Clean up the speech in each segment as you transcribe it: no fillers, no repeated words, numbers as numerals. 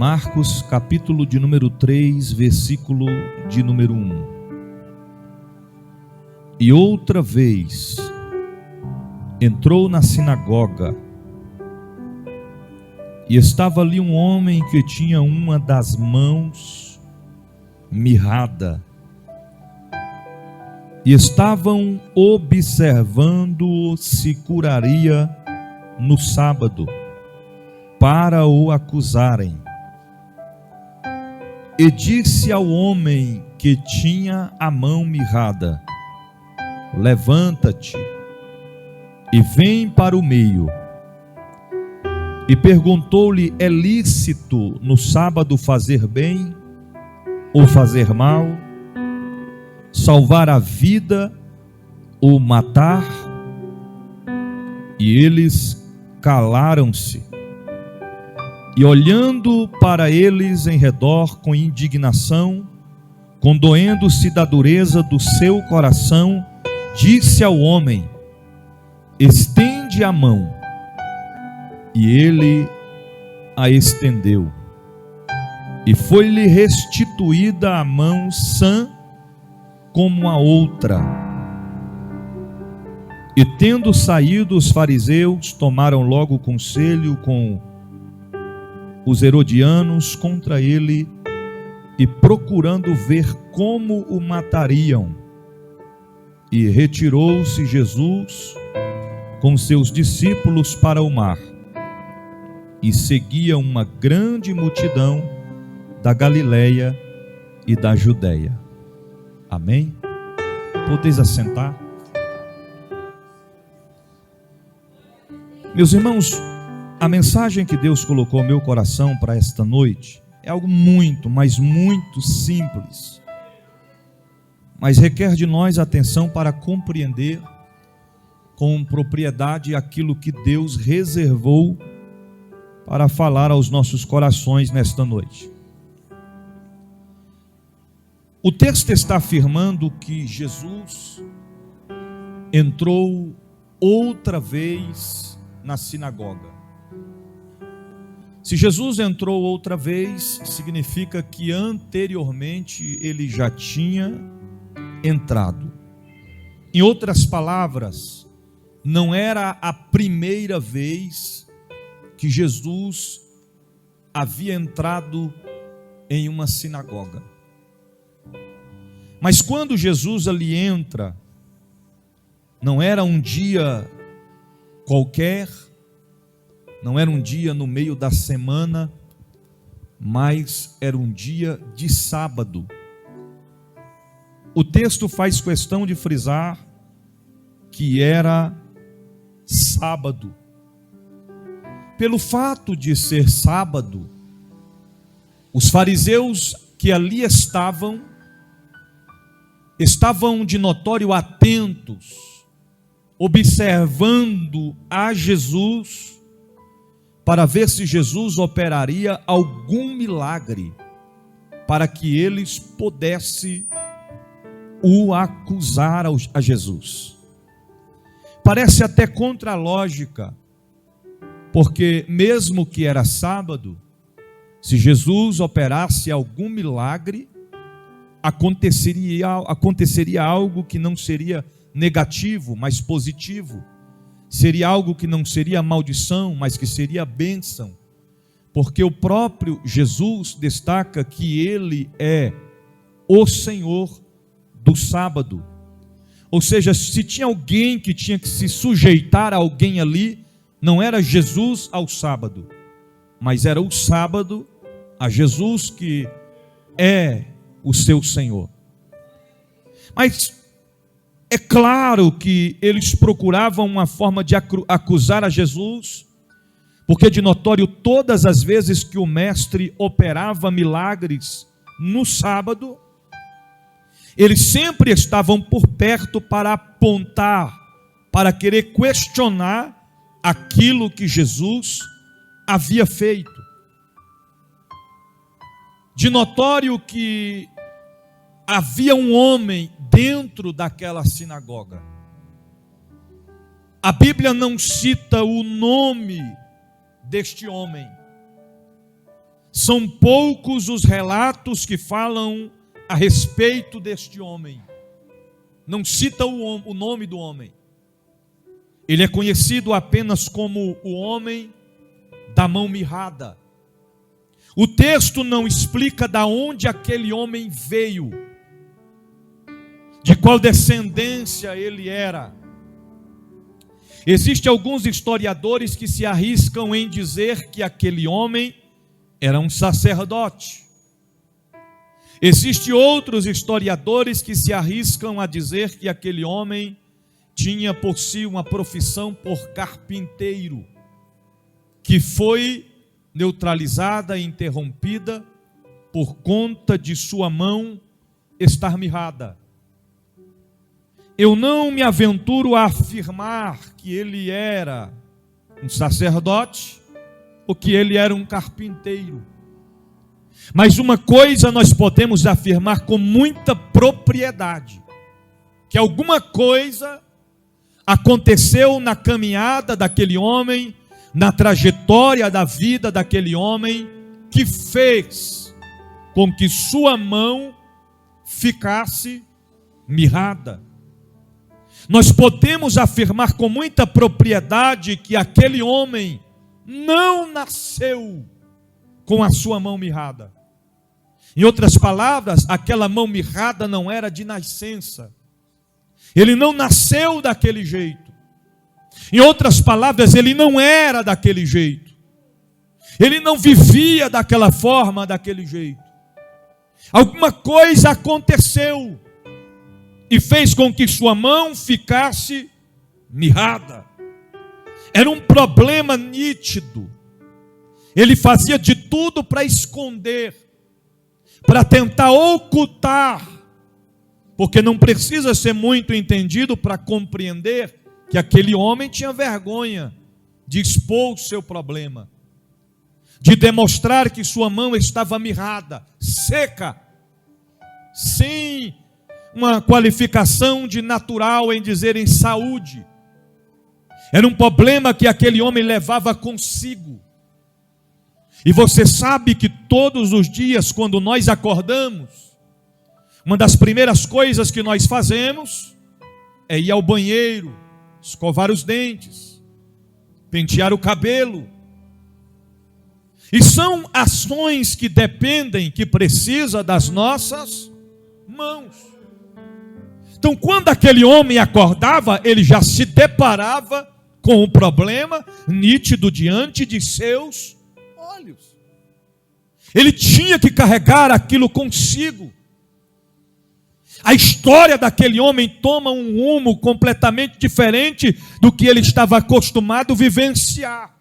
Marcos, capítulo de número 3, versículo de número 1. E outra vez entrou na sinagoga, e estava ali um homem que tinha uma das mãos mirrada, e estavam observando se curaria no sábado, para o acusarem. E disse ao homem que tinha a mão mirrada: levanta-te e vem para o meio. E perguntou-lhe: é lícito no sábado fazer bem ou fazer mal, salvar a vida ou matar? E eles calaram-se. E olhando para eles em redor com indignação, condoendo-se da dureza do seu coração, disse ao homem: estende a mão. E ele a estendeu, e foi-lhe restituída a mão sã como a outra. E tendo saído os fariseus, tomaram logo conselho com os herodianos contra ele, e procurando ver como o matariam. E retirou-se Jesus com seus discípulos para o mar, e seguia uma grande multidão da Galileia e da Judeia. Amém? Podeis assentar? Meus irmãos, a mensagem que Deus colocou no meu coração para esta noite é algo muito, mas muito simples, mas requer de nós atenção para compreender com propriedade aquilo que Deus reservou para falar aos nossos corações nesta noite. O texto está afirmando que Jesus entrou outra vez na sinagoga. Se Jesus entrou outra vez, significa que anteriormente ele já tinha entrado. Em outras palavras, não era a primeira vez que Jesus havia entrado em uma sinagoga. Mas quando Jesus ali entra, não era um dia qualquer, não era um dia no meio da semana, mas era um dia de sábado. O texto faz questão de frisar que era sábado. Pelo fato de ser sábado, os fariseus que ali estavam de notório atentos, observando a Jesus, para ver se Jesus operaria algum milagre, para que eles pudessem o acusar a Jesus. Parece até contra a lógica, porque mesmo que era sábado, se Jesus operasse algum milagre, aconteceria algo que não seria negativo, mas positivo. Seria algo que não seria maldição, mas que seria bênção. Porque o próprio Jesus destaca que ele é o Senhor do sábado. Ou seja, se tinha alguém que tinha que se sujeitar a alguém ali, não era Jesus ao sábado, mas era o sábado a Jesus, que é o seu Senhor. Mas é claro que eles procuravam uma forma de acusar a Jesus, porque de notório todas as vezes que o mestre operava milagres no sábado, eles sempre estavam por perto para apontar, para querer questionar aquilo que Jesus havia feito. De notório que havia um homem dentro daquela sinagoga. A Bíblia não cita o nome deste homem, são poucos os relatos que falam a respeito deste homem. Não cita o nome do homem. Ele é conhecido apenas como o homem da mão mirrada. O texto não explica de onde aquele homem veio, de qual descendência ele era. Existem alguns historiadores que se arriscam em dizer que aquele homem era um sacerdote. Existem outros historiadores que se arriscam a dizer que aquele homem tinha por si uma profissão por carpinteiro, que foi neutralizada e interrompida por conta de sua mão estar mirrada. Eu não me aventuro a afirmar que ele era um sacerdote ou que ele era um carpinteiro. Mas uma coisa nós podemos afirmar com muita propriedade: que alguma coisa aconteceu na caminhada daquele homem, na trajetória da vida daquele homem, que fez com que sua mão ficasse mirrada. Nós podemos afirmar com muita propriedade que aquele homem não nasceu com a sua mão mirrada. Em outras palavras, aquela mão mirrada não era de nascença. Ele não nasceu daquele jeito. Em outras palavras, ele não era daquele jeito. Ele não vivia daquela forma, daquele jeito. Alguma coisa aconteceu e fez com que sua mão ficasse mirrada. Era um problema nítido. Ele fazia de tudo para esconder, para tentar ocultar, porque não precisa ser muito entendido para compreender que aquele homem tinha vergonha de expor o seu problema, de demonstrar que sua mão estava mirrada, seca, sem uma qualificação de natural em dizer em saúde. Era um problema que aquele homem levava consigo. E você sabe que todos os dias, quando nós acordamos, uma das primeiras coisas que nós fazemos é ir ao banheiro, escovar os dentes, pentear o cabelo. E são ações que dependem, que precisam das nossas mãos. Então, quando aquele homem acordava, ele já se deparava com um problema nítido diante de seus olhos. Ele tinha que carregar aquilo consigo. A história daquele homem toma um rumo completamente diferente do que ele estava acostumado a vivenciar.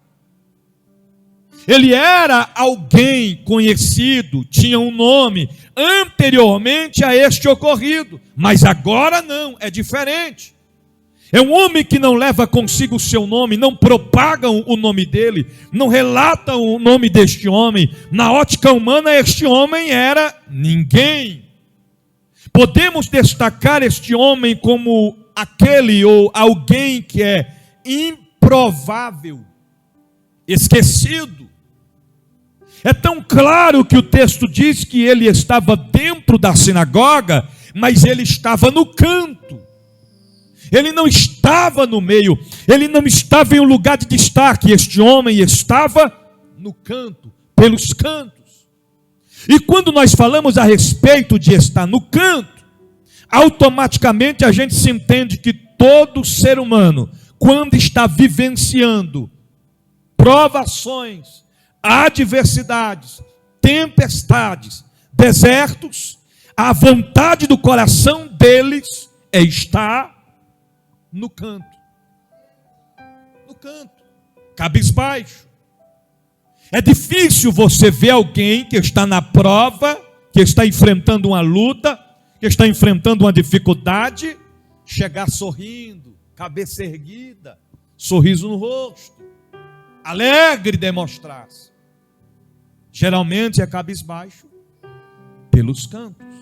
Ele era alguém conhecido, tinha um nome anteriormente a este ocorrido, mas agora não, é diferente. É um homem que não leva consigo o seu nome, não propagam o nome dele, não relatam o nome deste homem. Na ótica humana, este homem era ninguém. Podemos destacar este homem como aquele ou alguém que é improvável, esquecido. É tão claro que o texto diz que ele estava dentro da sinagoga, mas ele estava no canto. Ele não estava no meio, ele não estava em um lugar de destaque. Este homem estava no canto, pelos cantos. E quando nós falamos a respeito de estar no canto, automaticamente a gente se entende que todo ser humano, quando está vivenciando provações, adversidades, tempestades, desertos, a vontade do coração deles é estar no canto. No canto, cabisbaixo. É difícil você ver alguém que está na prova, que está enfrentando uma luta, que está enfrentando uma dificuldade, chegar sorrindo, cabeça erguida, sorriso no rosto, alegre demonstrar-se. Geralmente é cabisbaixo pelos cantos.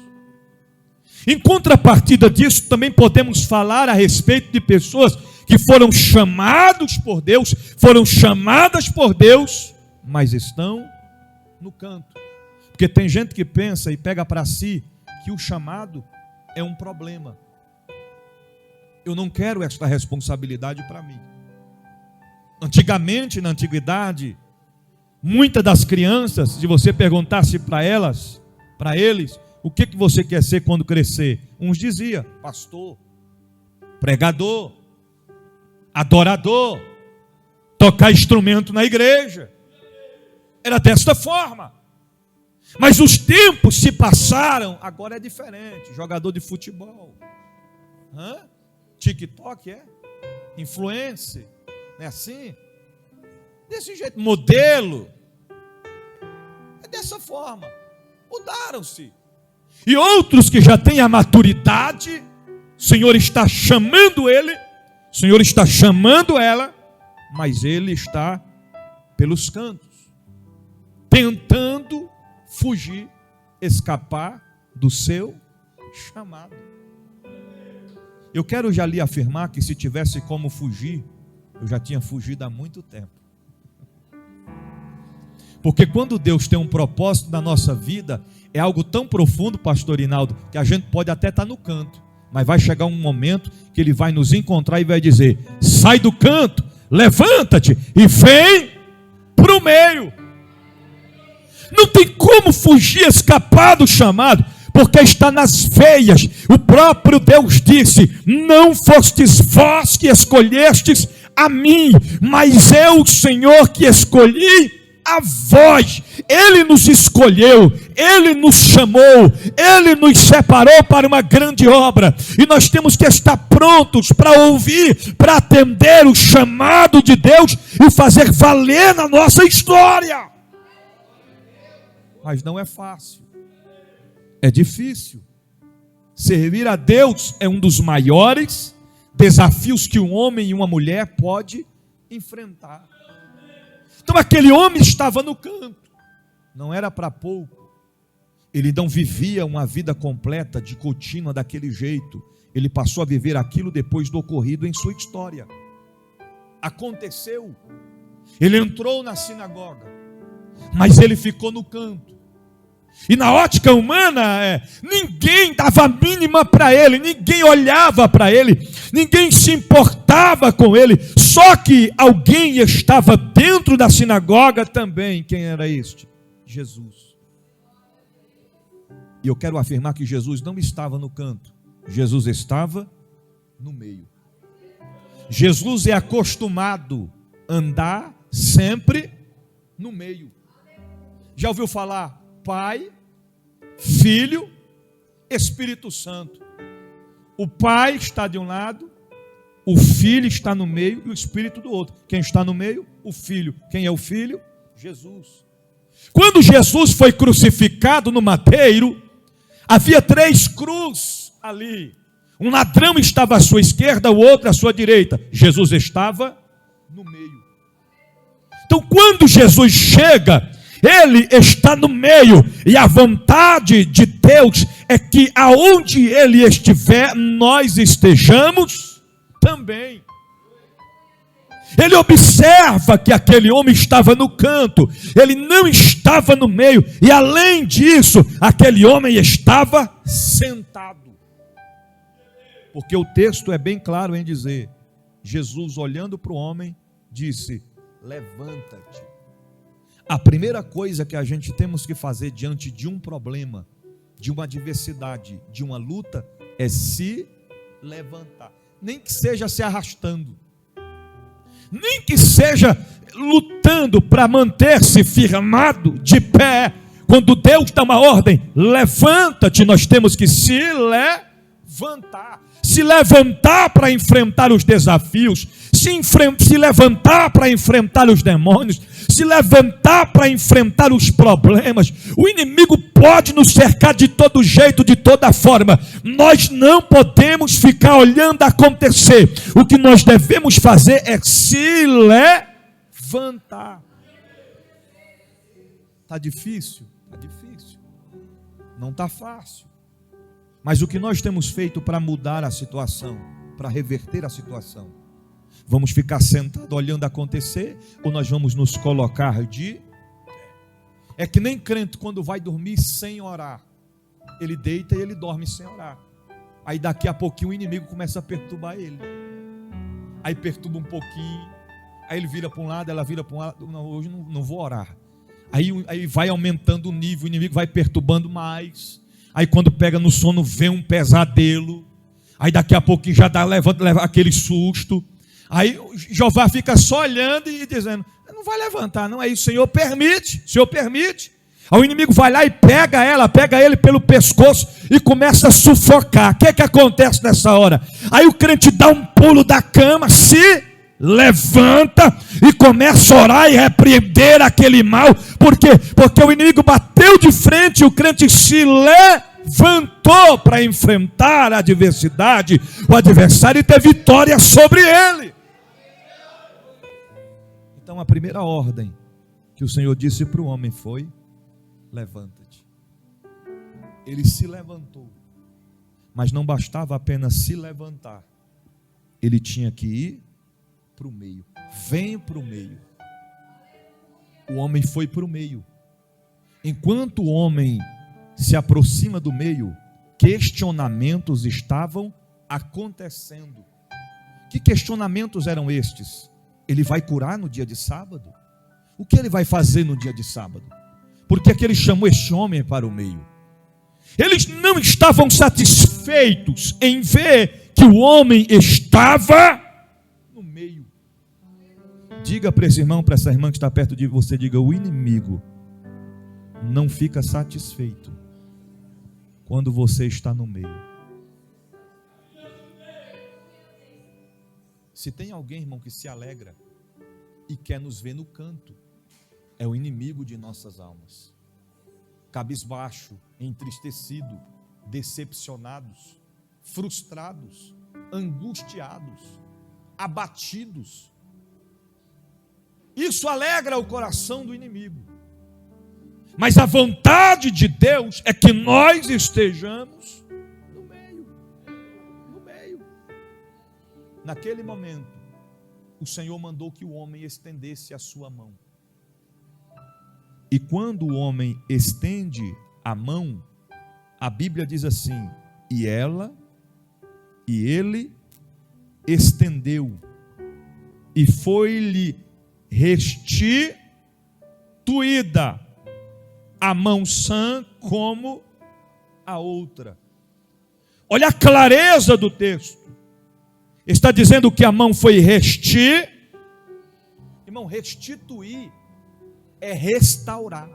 Em contrapartida disso, também podemos falar a respeito de pessoas que foram chamados por Deus, foram chamadas por Deus, mas estão no canto. Porque tem gente que pensa e pega para si que o chamado é um problema. Eu não quero esta responsabilidade para mim. Antigamente, na antiguidade, muitas das crianças, se você perguntasse para eles, o que você quer ser quando crescer? Uns diziam, pastor, pregador, adorador, tocar instrumento na igreja. Era desta forma. Mas os tempos se passaram, agora é diferente. Jogador de futebol, TikTok, influencer, não é assim? Desse jeito, modelo. É dessa forma. Mudaram-se. E outros que já têm a maturidade, o Senhor está chamando ele, o Senhor está chamando ela, mas ele está pelos cantos, tentando fugir, escapar do seu chamado. Eu quero já lhe afirmar que se tivesse como fugir, eu já tinha fugido há muito tempo. Porque quando Deus tem um propósito na nossa vida, é algo tão profundo, pastor Rinaldo, que a gente pode até estar no canto, mas vai chegar um momento que Ele vai nos encontrar e vai dizer, sai do canto, levanta-te e vem para o meio. Não tem como fugir, escapar do chamado, porque está nas veias. O próprio Deus disse, não fostes vós que escolhestes a mim, mas eu, Senhor, que escolhi a vós. Ele nos escolheu, Ele nos chamou, Ele nos separou para uma grande obra, e nós temos que estar prontos para ouvir, para atender o chamado de Deus e fazer valer na nossa história. Mas não é fácil, é difícil. Servir a Deus é um dos maiores desafios que um homem e uma mulher pode enfrentar. Então aquele homem estava no canto, não era para pouco. Ele não vivia uma vida completa, de contínua, daquele jeito. Ele passou a viver aquilo depois do ocorrido em sua história. Aconteceu, ele entrou na sinagoga, mas ele ficou no canto. E na ótica humana, ninguém dava a mínima para ele, ninguém olhava para ele, ninguém se importava com ele. Só que alguém estava dentro da sinagoga também. Quem era este? Jesus. E eu quero afirmar que Jesus não estava no canto, Jesus estava no meio. Jesus é acostumado a andar sempre no meio. Já ouviu falar Pai, Filho, Espírito Santo? O Pai está de um lado, o Filho está no meio e o Espírito do outro. Quem está no meio? O Filho. Quem é o Filho? Jesus. Quando Jesus foi crucificado no madeiro, havia 3 cruzes ali. Um ladrão estava à sua esquerda, o outro à sua direita. Jesus estava no meio. Então quando Jesus chega, Ele está no meio, e a vontade de Deus é que aonde Ele estiver, nós estejamos também. Ele observa que aquele homem estava no canto, ele não estava no meio, e além disso, aquele homem estava sentado. Porque o texto é bem claro em dizer, Jesus olhando para o homem, disse, levanta-te. A primeira coisa que a gente temos que fazer diante de um problema, de uma adversidade, de uma luta, é se levantar. Nem que seja se arrastando, nem que seja lutando para manter-se firmado de pé. Quando Deus dá uma ordem, levanta-te, nós temos que se levantar. Se levantar para enfrentar os desafios, se levantar para enfrentar os demônios, se levantar para enfrentar os problemas. O inimigo pode nos cercar de todo jeito, de toda forma. Nós não podemos ficar olhando acontecer. O que nós devemos fazer é se levantar. Está difícil? Está difícil. Não está fácil. Mas o que nós temos feito para mudar a situação, para reverter a situação? Vamos ficar sentados olhando acontecer, ou nós vamos nos colocar de pé? É que nem crente quando vai dormir sem orar. Ele deita e ele dorme sem orar. Aí daqui a pouquinho o inimigo começa a perturbar ele. Aí perturba um pouquinho. Aí ele vira para um lado, ela vira para um lado. Não, hoje não vou orar. Aí vai aumentando o nível, o inimigo vai perturbando mais. Aí quando pega no sono, vem um pesadelo. Aí daqui a pouquinho já leva aquele susto. Aí Jeová fica só olhando e dizendo: não vai levantar, não. Aí o Senhor permite, Aí o inimigo vai lá e pega ele pelo pescoço e começa a sufocar. O que acontece nessa hora? Aí o crente dá um pulo da cama, se levanta e começa a orar e repreender aquele mal. Por quê? Porque o inimigo bateu de frente e o crente se levantou para enfrentar a adversidade, o adversário, e ter vitória sobre ele. Então a primeira ordem que o Senhor disse para o homem foi: levanta-te. Ele se levantou, mas não bastava apenas se levantar, ele tinha que ir para o meio. Vem para o meio. O homem foi para o meio. Enquanto o homem se aproxima do meio, questionamentos estavam acontecendo. Que questionamentos eram estes? Ele vai curar no dia de sábado? O que ele vai fazer no dia de sábado? Por que é que ele chamou este homem para o meio? Eles não estavam satisfeitos em ver que o homem estava no meio. Diga para esse irmão, para essa irmã que está perto de você, diga: o inimigo não fica satisfeito quando você está no meio. Se tem alguém, irmão, que se alegra e quer nos ver no canto, é o inimigo de nossas almas. Cabisbaixo, entristecido, decepcionados, frustrados, angustiados, abatidos. Isso alegra o coração do inimigo. Mas a vontade de Deus é que nós estejamos no meio. No meio. Naquele momento, o Senhor mandou que o homem estendesse a sua mão. E quando o homem estende a mão, a Bíblia diz assim: e ele estendeu, e foi-lhe restituída a mão sã como a outra. Olha a clareza do texto. Está dizendo que a mão foi Irmão, restituir é restaurar.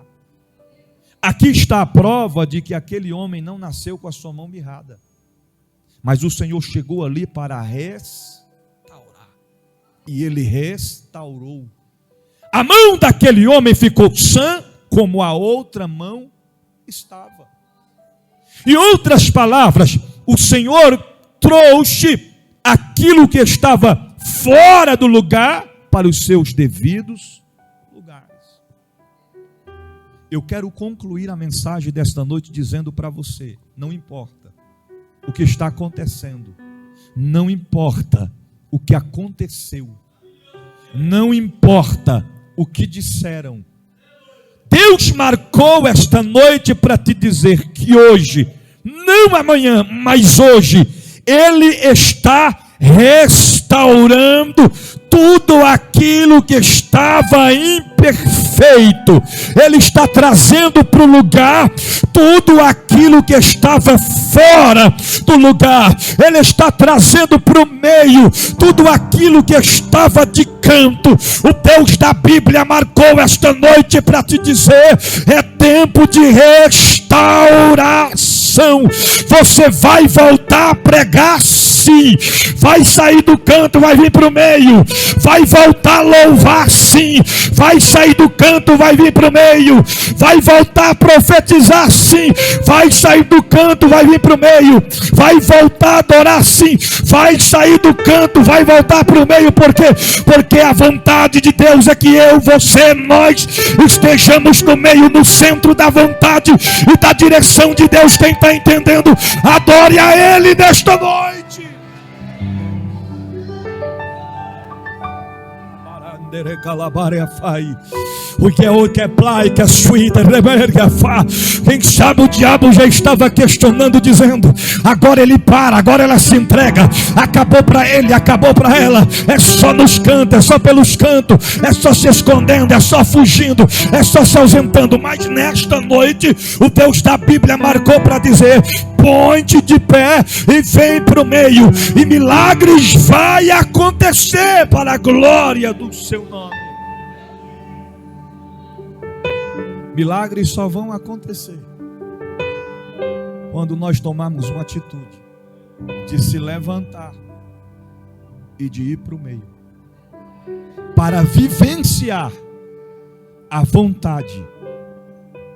Aqui está a prova de que aquele homem não nasceu com a sua mão mirrada, mas o Senhor chegou ali para restaurar, e ele restaurou. A mão daquele homem ficou sã, como a outra mão estava. Em outras palavras, o Senhor trouxe aquilo que estava fora do lugar para os seus devidos lugares. Eu quero concluir a mensagem desta noite dizendo para você: não importa o que está acontecendo, não importa o que aconteceu, não importa o que disseram, Deus marcou esta noite para te dizer que hoje, não amanhã, mas hoje, Ele está restaurando tudo aquilo que estava imperfeito. Ele está trazendo para o lugar tudo aquilo que estava fora do lugar. Ele está trazendo para o meio tudo aquilo que estava de canto. O Deus da Bíblia marcou esta noite para te dizer: é tempo de restauração. Você vai voltar a pregar, sim. Vai sair do canto, vai vir para o meio. Vai voltar a louvar, sim. Vai sair do canto, vai vir para o meio. Vai voltar a profetizar, sim. Vai sair do canto, vai vir para o meio. Vai voltar a adorar, sim. Vai sair do canto, vai voltar para o meio. Por quê? Porque a vontade de Deus é que eu, você, nós estejamos no meio, no centro da vontade e da direção de Deus. Quem está entendendo, adore a Ele nesta noite. O que é o que é play, que é sweet, quem sabe o diabo já estava questionando, dizendo: agora ele para, agora ela se entrega, acabou para ele, acabou para ela, é só nos cantos, é só pelos cantos, é só se escondendo, é só fugindo, é só se ausentando. Mas nesta noite o Deus da Bíblia marcou para dizer: põe-te de pé e vem para o meio, e milagres vai acontecer para a glória do seu nome. Milagres só vão acontecer quando nós tomarmos uma atitude de se levantar e de ir para o meio, para vivenciar a vontade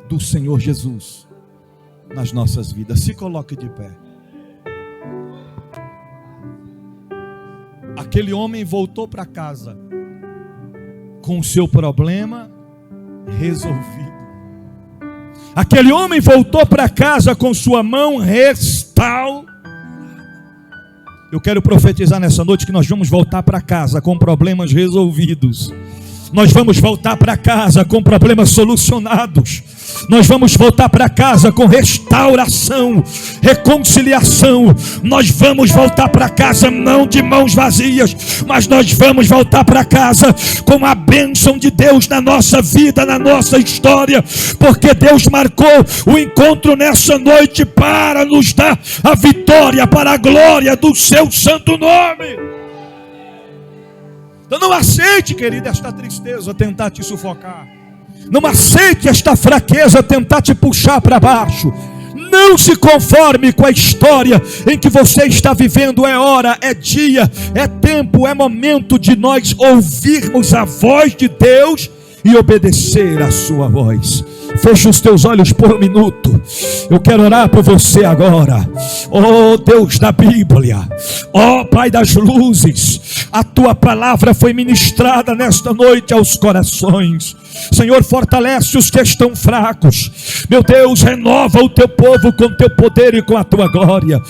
do Senhor Jesus nas nossas vidas. Se coloque de pé. Aquele homem voltou para casa com o seu problema resolvido. Aquele homem voltou para casa com sua mão restaurada. Eu quero profetizar nessa noite que nós vamos voltar para casa com problemas resolvidos. Nós vamos voltar para casa com problemas solucionados. Nós vamos voltar para casa com restauração, reconciliação. Nós vamos voltar para casa não de mãos vazias, mas nós vamos voltar para casa com a bênção de Deus na nossa vida, na nossa história, porque Deus marcou o encontro nessa noite para nos dar a vitória, para a glória do seu santo nome. Então não aceite, querida, esta tristeza tentar te sufocar. Não aceite esta fraqueza tentar te puxar para baixo. Não se conforme com a história em que você está vivendo. É hora, é dia, é tempo, é momento de nós ouvirmos a voz de Deus e obedecer a sua voz. Feche os teus olhos por um minuto. Eu quero orar por você agora. Oh Deus da Bíblia, oh Pai das luzes, a tua palavra foi ministrada nesta noite aos corações. Senhor, fortalece os que estão fracos. Meu Deus, renova o teu povo com teu poder e com a tua glória.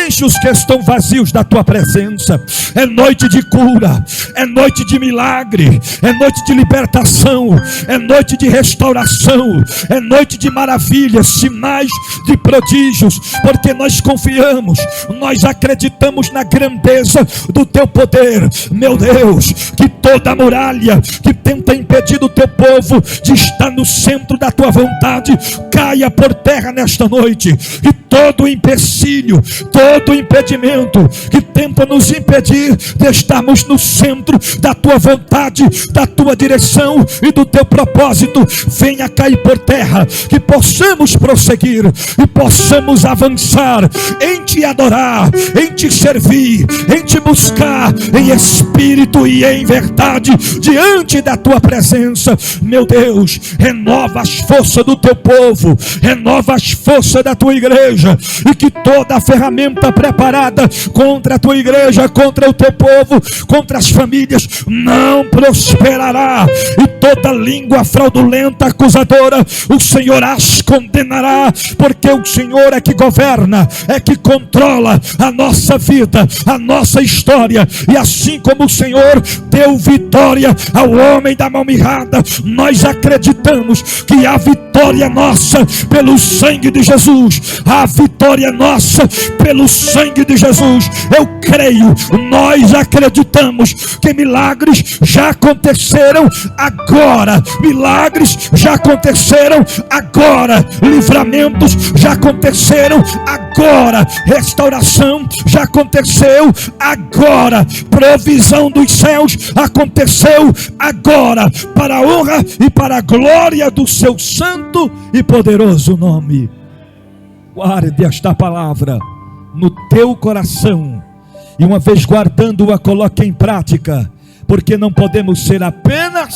Enche os que estão vazios da tua presença. É noite de cura, é noite de milagre, é noite de libertação, é noite de restauração, é noite de maravilhas, sinais de prodígios, porque nós confiamos, nós acreditamos na grandeza do teu poder. Meu Deus, que toda muralha que tenta impedir o teu povo de estar no centro da tua vontade caia por terra nesta noite, e todo empecilho, todo impedimento que tenta nos impedir de estarmos no centro da tua vontade, da tua direção e do teu propósito, venha cair por terra, que possamos prosseguir e possamos avançar em te adorar, em te servir, em te buscar em espírito e em verdade diante da tua presença. Meu Deus, renova as forças do teu povo, renova as forças da tua igreja, e que toda a ferramenta preparada contra a tua igreja, contra o teu povo, contra as famílias, não prosperará, e toda língua fraudulenta, acusadora, o Senhor as condenará, porque o Senhor é que governa, é que controla a nossa vida, a nossa história. E assim como o Senhor deu vitória ao homem da mão mirrada, nós acreditamos que a vitória nossa pelo sangue de Jesus, a vitória nossa pelo sangue de Jesus, eu creio, nós acreditamos que milagres já aconteceram agora, milagres já aconteceram agora, livramentos já aconteceram agora, restauração já aconteceu agora, provisão dos céus aconteceu agora, para a honra e para a glória do seu santo e poderoso nome. Guarde esta palavra no teu coração, e uma vez guardando-a, coloque em prática, porque não podemos ser apenas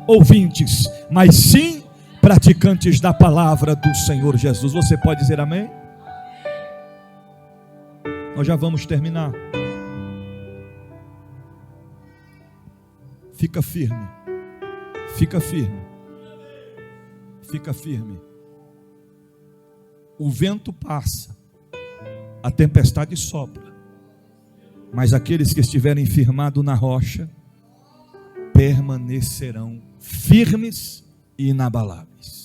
ouvintes, mas sim praticantes da palavra do Senhor Jesus. Você pode dizer amém? Nós já vamos terminar. Fica firme, fica firme, fica firme. O vento passa, a tempestade sopra, mas aqueles que estiverem firmados na rocha permanecerão firmes e inabaláveis.